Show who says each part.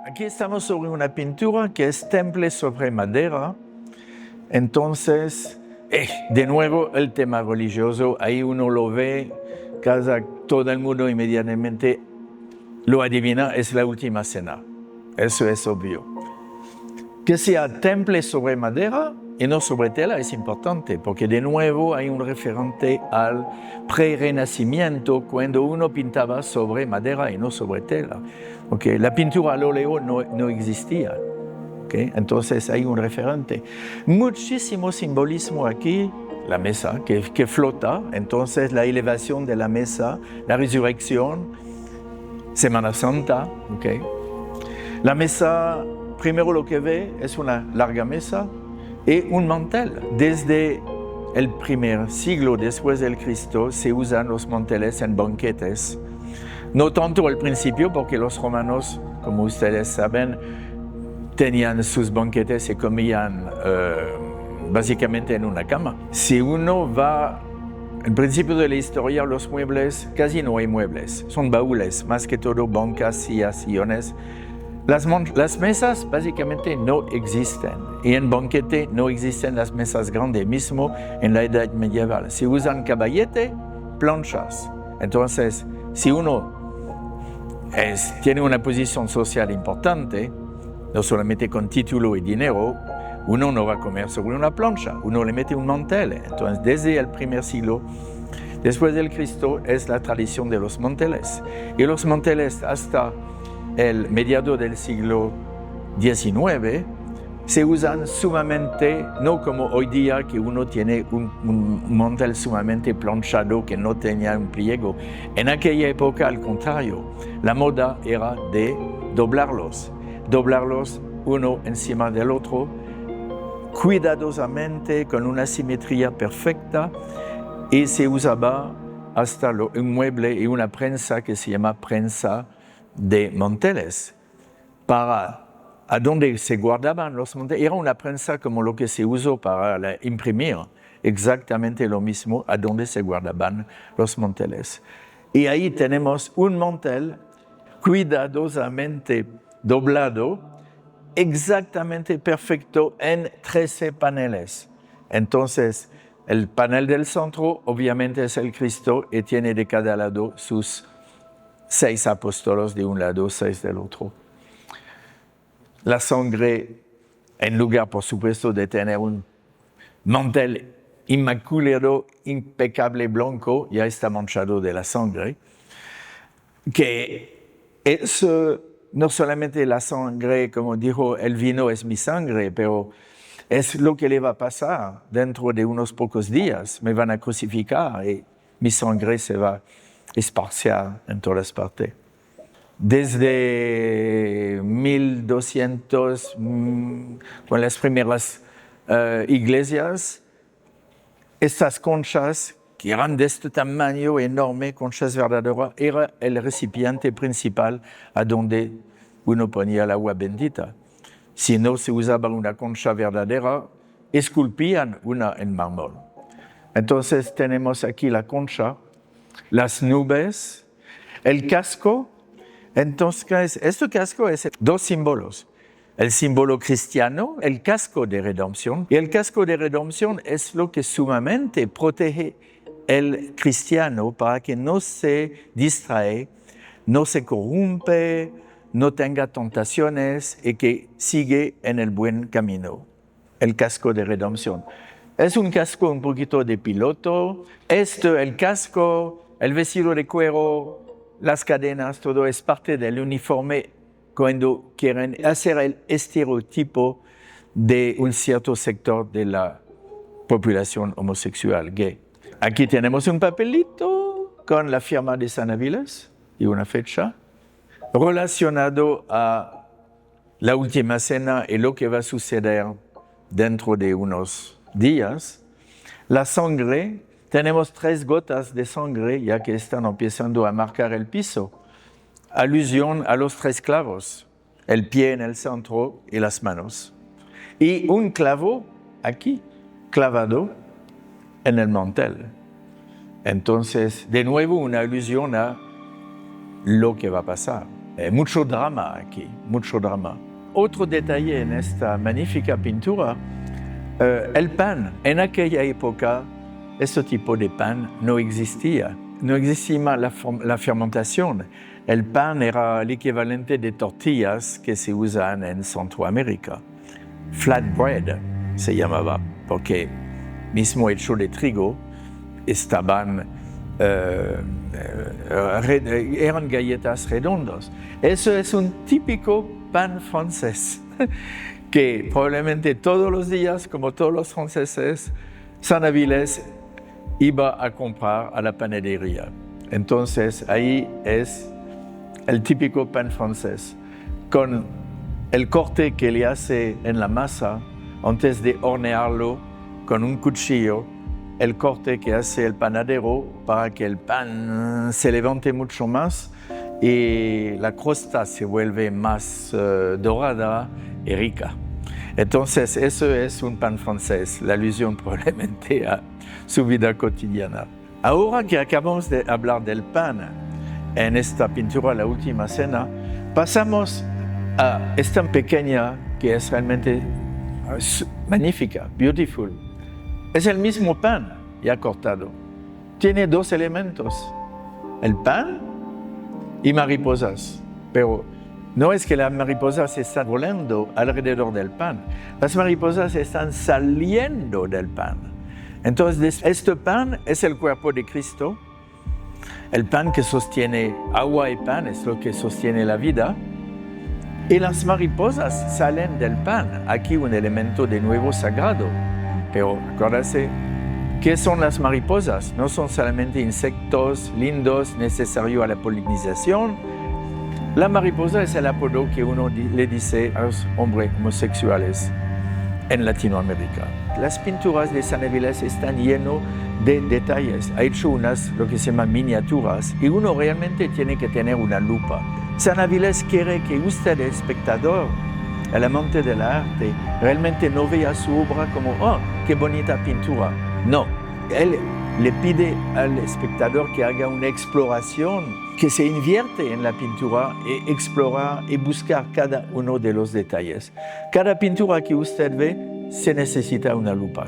Speaker 1: Aquí estamos sobre una pintura que es temple sobre madera. Entonces, de nuevo el tema religioso, ahí uno lo ve, todo el mundo inmediatamente lo adivina, es la última cena. Eso es obvio. Que sea temple sobre madera y no sobre tela es importante, porque de nuevo hay un referente al pre-renacimiento, cuando uno pintaba sobre madera y no sobre tela. Okay. La pintura al óleo no existía. Okay. Entonces hay un referente. Muchísimo simbolismo aquí, la mesa que flota, entonces la elevación de la mesa, la resurrección, Semana Santa. Okay. La mesa, primero lo que ve es una larga mesa y un mantel. Desde el primer siglo después del Cristo se usan los manteles en banquetes. No tanto al principio, porque los romanos, como ustedes saben, tenían sus banquetes y comían básicamente en una cama. Si uno va al principio de la historia, los muebles, casi no hay muebles, son baúles, más que todo bancas, sillas, sillones. Las mesas básicamente no existen, y en banquete no existen las mesas grandes, mismo en la edad medieval. Se usan caballete, planchas. Entonces, si uno tiene una posición social importante, no solamente con título y dinero, uno no va a comer sobre una plancha, uno le mete un mantel. Entonces, desde el primer siglo después del Cristo es la tradición de los manteles. Y los manteles hasta el mediado del siglo XIX se usan sumamente, no como hoy día que uno tiene un mantel sumamente planchado que no tenía un pliego. En aquella época, al contrario, la moda era de doblarlos uno encima del otro, cuidadosamente, con una simetría perfecta, y se usaba hasta un mueble y una prensa que se llama prensa de manteles. A donde se guardaban los manteles, era una prensa como lo que se usó para imprimir, exactamente lo mismo a donde se guardaban los manteles. Y ahí tenemos un mantel cuidadosamente doblado, exactamente perfecto en 13 paneles. Entonces, el panel del centro obviamente es el Cristo y tiene de cada lado sus 6 apóstolos de un lado, 6 del otro. La sangre, en lugar, por supuesto, de tener un mantel inmaculado, impecable, blanco, ya está manchado de la sangre, que es no solamente la sangre, como dijo, el vino es mi sangre, pero es lo que le va a pasar dentro de unos pocos días. Me van a crucificar y mi sangre se va a esparcir en todas partes. Desde 1200, con las primeras iglesias, estas conchas, que eran de este tamaño enorme, conchas verdaderas, era el recipiente principal a donde uno ponía el agua bendita. Si no se usaba una concha verdadera, esculpían una en mármol. Entonces tenemos aquí la concha, las nubes, el casco. Entonces, este casco es 2 símbolos. El símbolo cristiano, el casco de redención. Y el casco de redención es lo que sumamente protege el cristiano para que no se distrae, no se corrompe, no tenga tentaciones y que sigue en el buen camino. El casco de redención. Es un casco un poquito de piloto. El casco, el vestido de cuero, las cadenas, todo es parte del uniforme cuando quieren hacer el estereotipo de un cierto sector de la población homosexual gay. Aquí tenemos un papelito con la firma de San Aviles y una fecha relacionado a la última cena y lo que va a suceder dentro de unos días. La sangre, tenemos 3 gotas de sangre ya que están empezando a marcar el piso. Alusión a los 3 clavos, el pie en el centro y las manos. Y un clavo aquí, clavado en el mantel. Entonces, de nuevo, una alusión a lo que va a pasar. Mucho drama aquí, mucho drama. Otro detalle en esta magnífica pintura, el pan. En aquella época, este tipo de pan no existía. No existía la fermentación. El pan era el equivalente de tortillas que se usan en Centroamérica. Flatbread se llamaba, porque mismo hecho de trigo, eran galletas redondas. Eso es un típico pan francés, que probablemente todos los días, como todos los franceses, San Avilés iba a comprar a la panadería. Entonces ahí es el típico pan francés, con el corte que le hace en la masa antes de hornearlo con un cuchillo, el corte que hace el panadero para que el pan se levante mucho más y la crosta se vuelve más dorada y rica. Entonces eso es un pan francés, la alusión probablemente a su vida cotidiana. Ahora que acabamos de hablar del pan en esta pintura, La Última Cena, pasamos a esta pequeña que es realmente magnífica, beautiful. Es el mismo pan ya cortado. Tiene dos elementos, el pan y mariposas, pero no es que las mariposas están volando alrededor del pan, las mariposas están saliendo del pan. Entonces, este pan es el cuerpo de Cristo, el pan que sostiene agua y pan, es lo que sostiene la vida, y las mariposas salen del pan, aquí un elemento de nuevo sagrado. Pero acuérdense, ¿qué son las mariposas? No son solamente insectos lindos necesarios a la polinización. La mariposa es el apodo que uno le dice a los hombres homosexuales en Latinoamérica. Las pinturas de San Avilés están llenas de detalles. Ha hecho unas, lo que se llama miniaturas, y uno realmente tiene que tener una lupa. San Avilés quiere que usted, el espectador, el amante del arte, realmente no vea su obra como, oh, qué bonita pintura. No, él le pide al espectador que haga una exploración, que se invierte en la pintura y explora y buscar cada uno de los detalles. Cada pintura que usted ve se necesita una lupa.